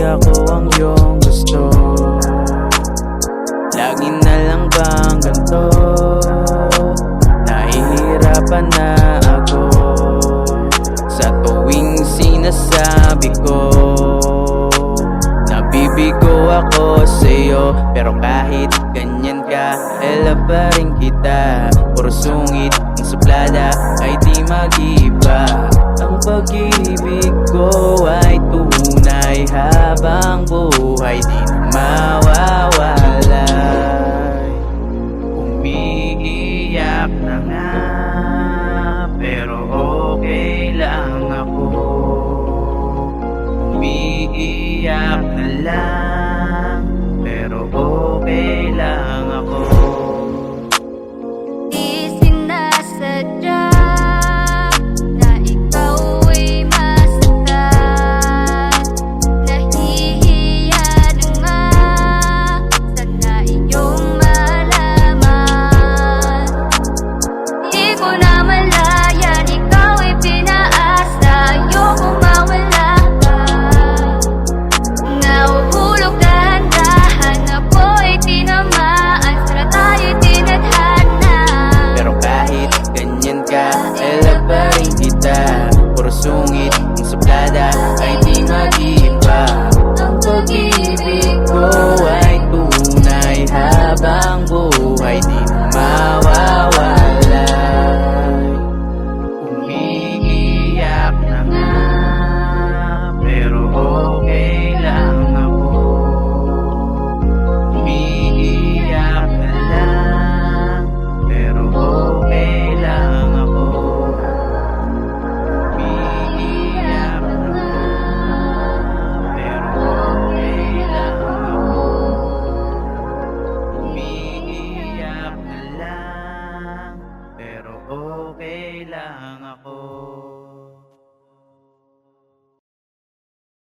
ako ang iyong gusto. Lagi na lang bang ganito? Nahihirapan na ako sa tuwing sinasabi ko. Nabibigo ako sa'yo, pero kahit ganyan ka, ela pa rin kita. Puro sungit ng suplada ay di mag-iba. Ang pag-ibig ko ay tunay, habang buhay di na mawawalay. Umiiyak na nga, pero okay lang ako. Umiiyak na lang, pero okay lang ako. Di sinasadya na ikaw ay masaktan. Nahihiya na nga, sana iyong malaman. Di ko na malayan, ikaw ay pinaasa. Ayoko mawala ka. Nahuhulog dahan-dahan, ako'y tinamaan. Sana tayo'y tinadhana. Pero kahit ganyan ka, ela pa rin kita. Puro sungit ng suplada ay di mag-iba.